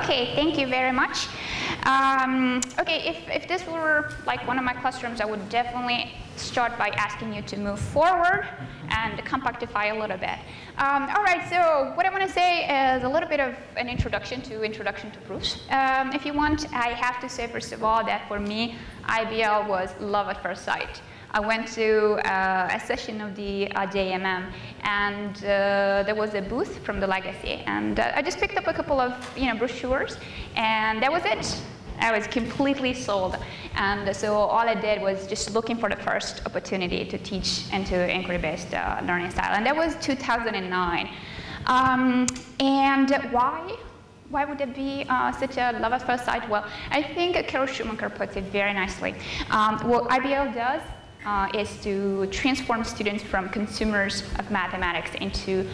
Okay, thank you very much. Okay, if this were like one of my classrooms, I would definitely start by asking you to move forward and compactify a little bit. All right, so what I want to say is a little bit of an introduction to proofs. If you want, I have to say first of all that for me, IBL was love at first sight. I went to a session of the JMM, and there was a booth from the Legacy, and I just picked up a couple of brochures, and that was it. I was completely sold, and so all I did was just looking for the first opportunity to teach into inquiry-based learning style, and that was 2009. And why would it be such a love at first sight? Well, I think Carol Schumacher puts it very nicely. What IBL does is to transform students from consumers of mathematics into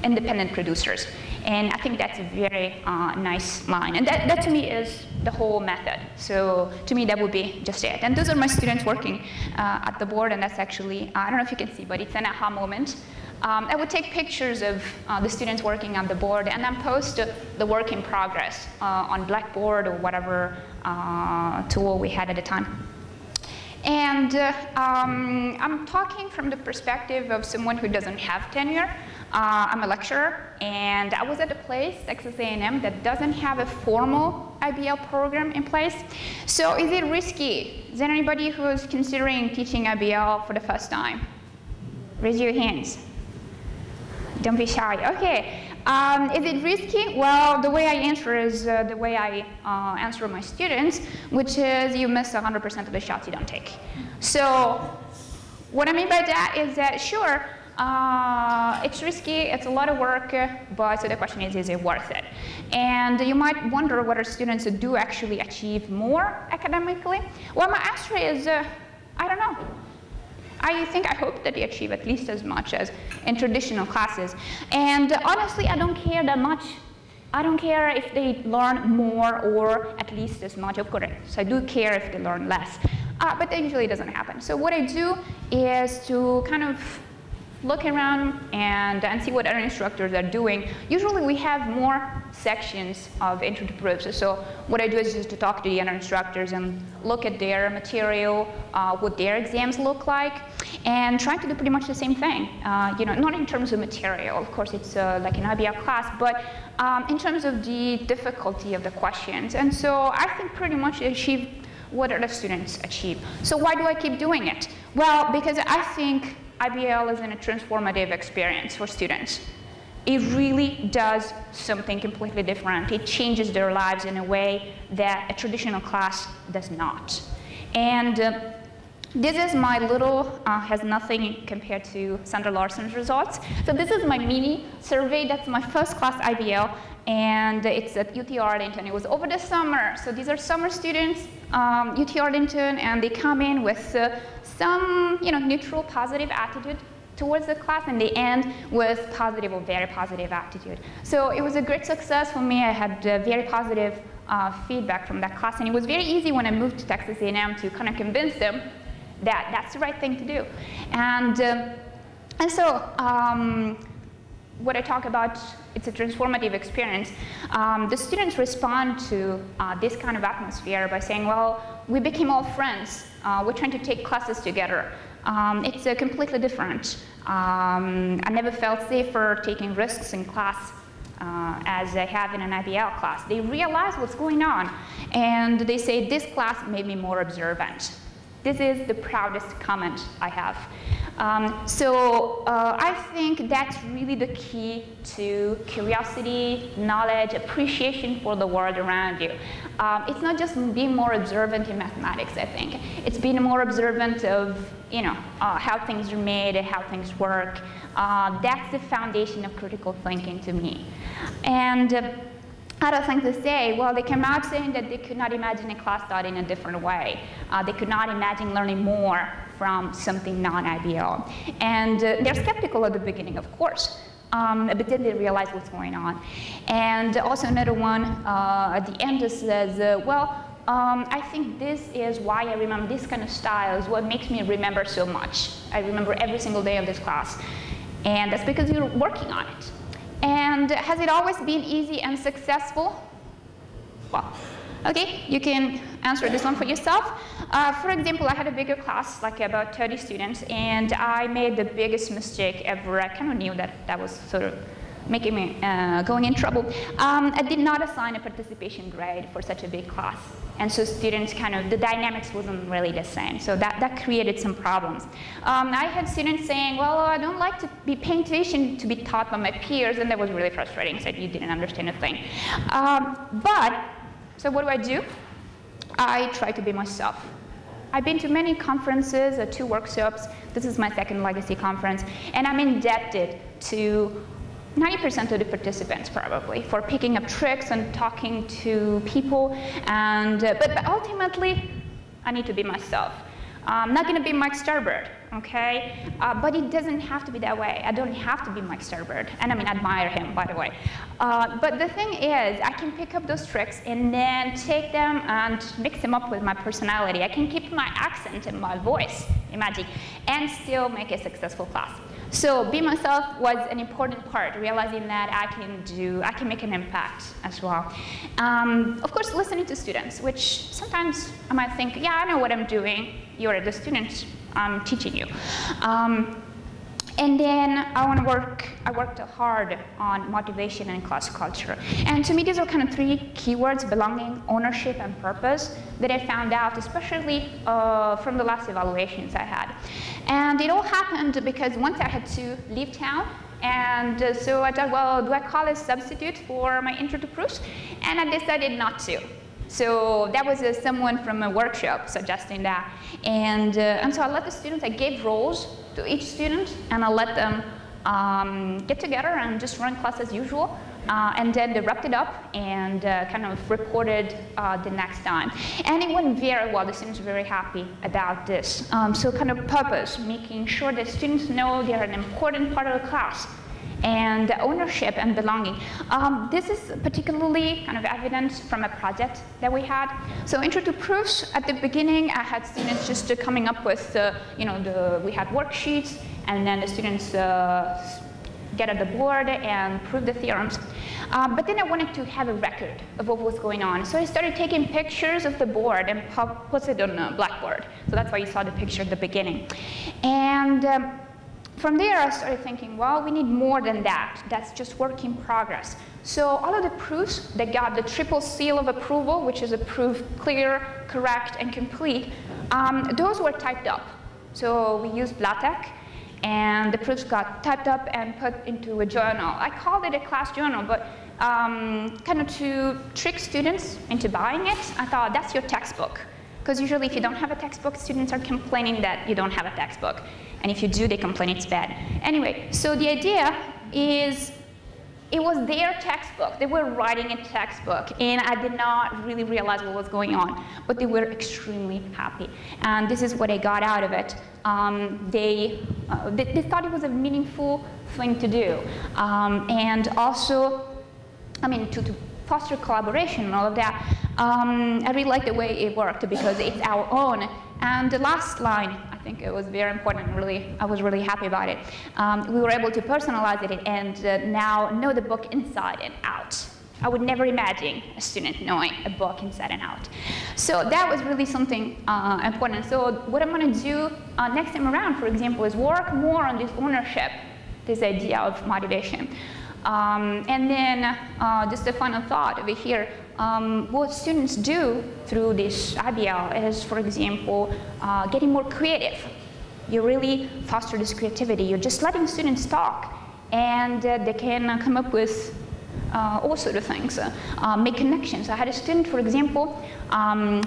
independent producers. And I think that's a very nice line. And that to me is the whole method. So to me, that would be just it. And those are my students working at the board, and that's actually, I don't know if you can see, but it's an aha moment. I would take pictures of the students working on the board and then post the work in progress on Blackboard or whatever tool we had at the time. And I'm talking from the perspective of someone who doesn't have tenure. I'm a lecturer, and I was at a place, Texas A&M, that doesn't have a formal IBL program in place. So is it risky? Is there anybody who's considering teaching IBL for the first time? Raise your hands. Don't be shy. Okay. Is it risky? Well, the way I answer is the way I answer my students, which is you miss 100% of the shots you don't take. So what I mean by that is that, sure, it's risky, it's a lot of work, but so the question is it worth it? And you might wonder whether students do actually achieve more academically. Well, my answer is, I don't know. I hope that they achieve at least as much as in traditional classes. And honestly, I don't care that much. I don't care if they learn more or at least as much. Of course, I do care if they learn less. But that usually doesn't happen. So what I do is to kind of look around and see what other instructors are doing. Usually we have more sections of intro to proofs. So what I do is just to talk to the other instructors and look at their material, what their exams look like, and try to do pretty much the same thing. Not in terms of material, of course it's like an IBL class, but in terms of the difficulty of the questions. And so I think pretty much I achieve what other students achieve. So why do I keep doing it? Well, because I think IBL is a transformative experience for students. It really does something completely different. It changes their lives in a way that a traditional class does not. And this is my little, has nothing compared to Sandra Larson's results. So this is my mini survey. That's my first class IBL, and it's at UT Arlington. It was over the summer. So these are summer students, UT Arlington, and they come in with some neutral, positive attitude towards the class, and they end with positive or very positive attitude. So it was a great success for me. I had very positive feedback from that class, and it was very easy when I moved to Texas A&M to kind of convince them that that's the right thing to do. And so what I talk about, it's a transformative experience. The students respond to this kind of atmosphere by saying, well, we became all friends. We're trying to take classes together. It's completely different. I never felt safer taking risks in class as I have in an IBL class. They realize what's going on, and they say, this class made me more observant. This is the proudest comment I have. So I think that's really the key to curiosity, knowledge, appreciation for the world around you. It's not just being more observant in mathematics, I think. It's being more observant of how things are made and how things work. That's the foundation of critical thinking to me. And other things to say, well, they came out saying that they could not imagine a class taught in a different way. They could not imagine learning more from something non-IBL. And they're skeptical at the beginning, of course, but then they realize what's going on. And also another one at the end that says, I think this is why I remember this kind of style is what makes me remember so much. I remember every single day of this class. And that's because you're working on it. And has it always been easy and successful? well. Okay, you can answer this one for yourself. For example, I had a bigger class, like about 30 students, and I made the biggest mistake ever. I kind of knew that that was sort of making me going in trouble. I did not assign a participation grade for such a big class. And so students kind of, the dynamics wasn't really the same. So that created some problems. I had students saying, well, I don't like to be paying attention to be taught by my peers, and that was really frustrating, said you didn't understand a thing. So what do? I try to be myself. I've been to many conferences, 2 workshops. This is my second legacy conference, and I'm indebted to 90% of the participants probably for picking up tricks and talking to people, and but ultimately I need to be myself. I'm not going to be Mike Starbird, okay? But it doesn't have to be that way. I don't have to be Mike Starbird, and I mean, I admire him, by the way. But the thing is, I can pick up those tricks and then take them and mix them up with my personality. I can keep my accent and my voice, imagine, and still make a successful class. So be myself was an important part, realizing that I can make an impact as well. Of course, listening to students, which sometimes I might think, yeah, I know what I'm doing. You're the student, I'm teaching you. And then I worked hard on motivation and class culture. And to me, these are kind of 3 keywords: belonging, ownership, and purpose, that I found out, especially from the last evaluations I had. And it all happened because once I had to leave town, and so I thought, well, do I call a substitute for my intro to proofs? And I decided not to. So that was someone from a workshop suggesting that. And so I let the students, I gave roles to each student, and I let them get together and just run class as usual. And then they wrapped it up and kind of reported the next time. And it went very well. The students were very happy about this. So kind of purpose, making sure that students know they're an important part of the class. And ownership and belonging. This is particularly kind of evident from a project that we had. So intro to proofs, at the beginning, I had students just coming up with, we had worksheets, and then the students get at the board and prove the theorems. But then I wanted to have a record of what was going on. So I started taking pictures of the board and put it on a blackboard. So that's why you saw the picture at the beginning. And from there, I started thinking, well, we need more than that. That's just work in progress. So all of the proofs that got the triple seal of approval, which is approved clear, correct, and complete, those were typed up. So we used LaTeX, and the proofs got typed up and put into a journal. I called it a class journal, but kind of to trick students into buying it, I thought, that's your textbook. Because usually if you don't have a textbook, students are complaining that you don't have a textbook. And if you do, they complain it's bad. Anyway, so the idea is it was their textbook. They were writing a textbook, and I did not really realize what was going on. But they were extremely happy. And this is what I got out of it. They thought it was a meaningful thing to do. And also, I mean, to foster collaboration and all of that, I really like the way it worked because it's our own. And the last line, I think it was very important. I was really happy about it. We were able to personalize it and now know the book inside and out. I would never imagine a student knowing a book inside and out. So that was really something important. So what I'm going to do next time around, for example, is work more on this ownership, this idea of motivation. And then just a final thought over here. What students do through this IBL is, for example, getting more creative. You really foster this creativity. You're just letting students talk, and they can come up with all sorts of things, make connections. I had a student, for example,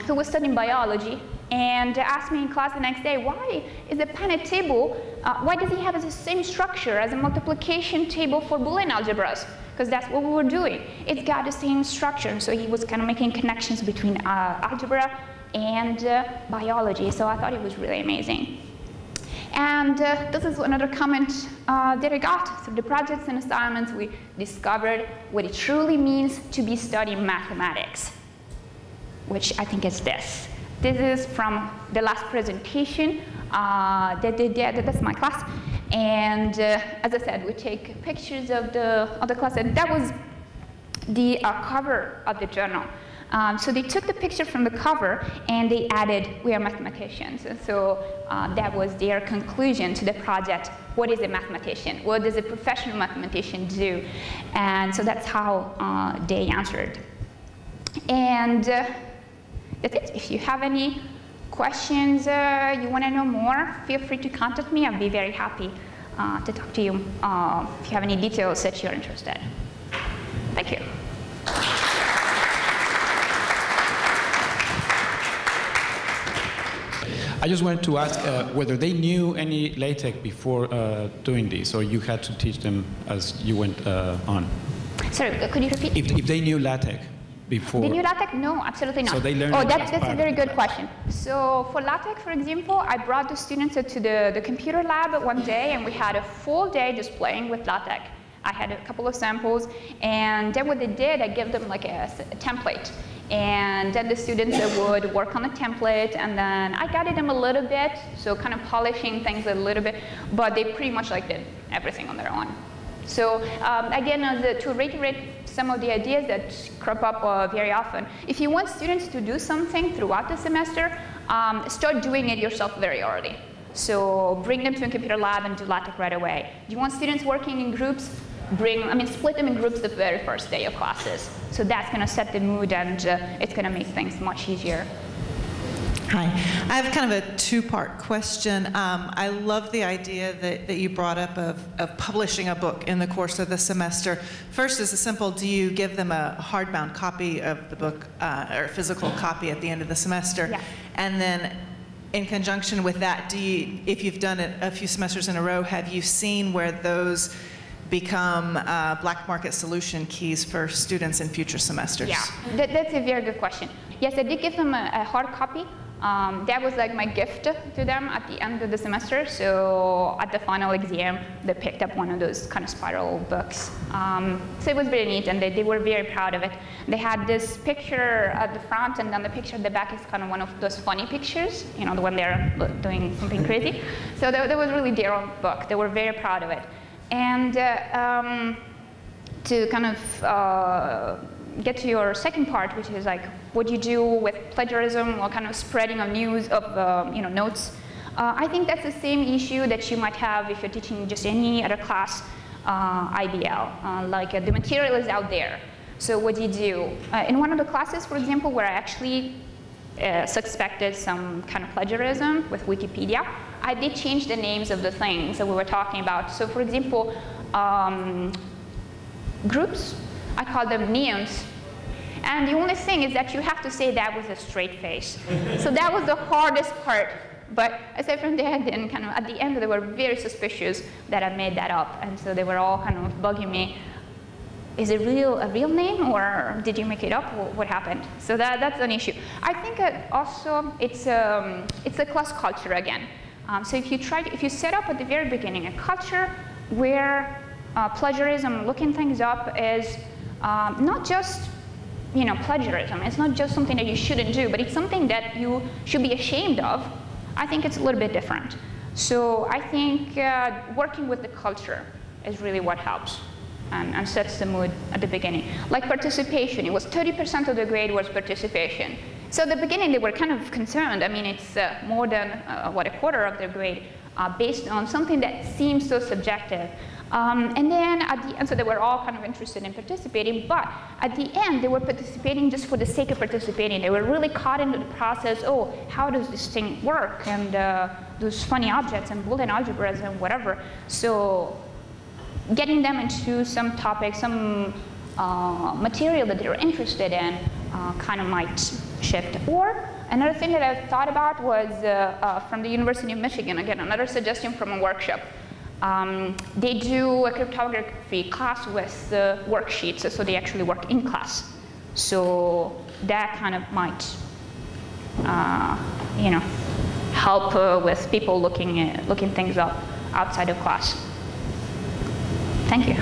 who was studying biology, and asked me in class the next day, why is the Punnett table, why does he have the same structure as a multiplication table for Boolean algebras? Because that's what we were doing. It's got the same structure. So he was kind of making connections between algebra and biology. So I thought it was really amazing. And this is another comment that I got. Through the projects and assignments, we discovered what it truly means to be studying mathematics, which I think is this. This is from the last presentation that they did. That's my class. And as I said, we take pictures of the class. And that was the cover of the journal. So they took the picture from the cover and they added, "We are mathematicians." And so that was their conclusion to the project. What is a mathematician? What does a professional mathematician do? And so that's how they answered. And that's it. If you have any questions, you want to know more, feel free to contact me. I'll be very happy to talk to you if you have any details that you're interested in. Thank you. I just wanted to ask whether they knew any LaTeX before doing this, or you had to teach them as you went on? Sorry, could you repeat? If they knew LaTeX before. They knew LaTeX? No, absolutely not. So they learned that's a very good question. So for LaTeX, for example, I brought the students to the computer lab one day, and we had a full day just playing with LaTeX. I had a couple of samples, and then what they did, I gave them like a template. And then the students would work on the template, and then I guided them a little bit, so kind of polishing things a little bit, but they pretty much like did everything on their own. So again, to reiterate some of the ideas that crop up very often, if you want students to do something throughout the semester, start doing it yourself very early. So bring them to a computer lab and do LaTeX right away. Do you want students working in groups? Split them in groups the very first day of classes. So that's going to set the mood, and it's going to make things much easier. Hi. I have kind of a two-part question. I love the idea that you brought up of publishing a book in the course of the semester. First, is it simple, do you give them a hardbound copy of the book, or a physical copy at the end of the semester? Yeah. And then in conjunction with that, if you've done it a few semesters in a row, have you seen where those become black market solution keys for students in future semesters? Yeah, that's a very good question. Yes, I did give them a hard copy. That was like my gift to them at the end of the semester. So at the final exam, they picked up one of those kind of spiral books. So it was very neat, and they were very proud of it. They had this picture at the front, and then the picture at the back is kind of one of those funny pictures, you know, the one they're doing something crazy. So that was really their own book. They were very proud of it. And to kind of get to your second part, which is like what you do with plagiarism or kind of spreading of news of notes. I think that's the same issue that you might have if you're teaching just any other class, IBL. The material is out there. So what do you do? In one of the classes, for example, where I actually suspected some kind of plagiarism with Wikipedia, I did change the names of the things that we were talking about. So for example, groups, I call them neons. And the only thing is that you have to say that with a straight face. So that was the hardest part. But aside from that, then kind of at the end, they were very suspicious that I made that up. And so they were all kind of bugging me. Is it a real name, or did you make it up? What happened? So that's an issue. I think also it's a class culture again. So if you set up at the very beginning a culture where plagiarism, looking things up, is not just plagiarism. It's not just something that you shouldn't do, but it's something that you should be ashamed of. I think it's a little bit different. So I think working with the culture is really what helps. And sets the mood at the beginning. Like participation, it was 30% of the grade was participation. So at the beginning, they were kind of concerned. I mean, it's more than, a quarter of their grade based on something that seems so subjective. And then at the end, so they were all kind of interested in participating, but at the end, they were participating just for the sake of participating. They were really caught into the process, oh, how does this thing work? And those funny objects and Boolean algebras and whatever. So getting them into some topic, some material that they're interested in kind of might shift. Or another thing that I thought about was from the University of Michigan, again, another suggestion from a workshop. They do a cryptography class with worksheets, so they actually work in class. So that kind of might, help with people looking things up outside of class. Thank you.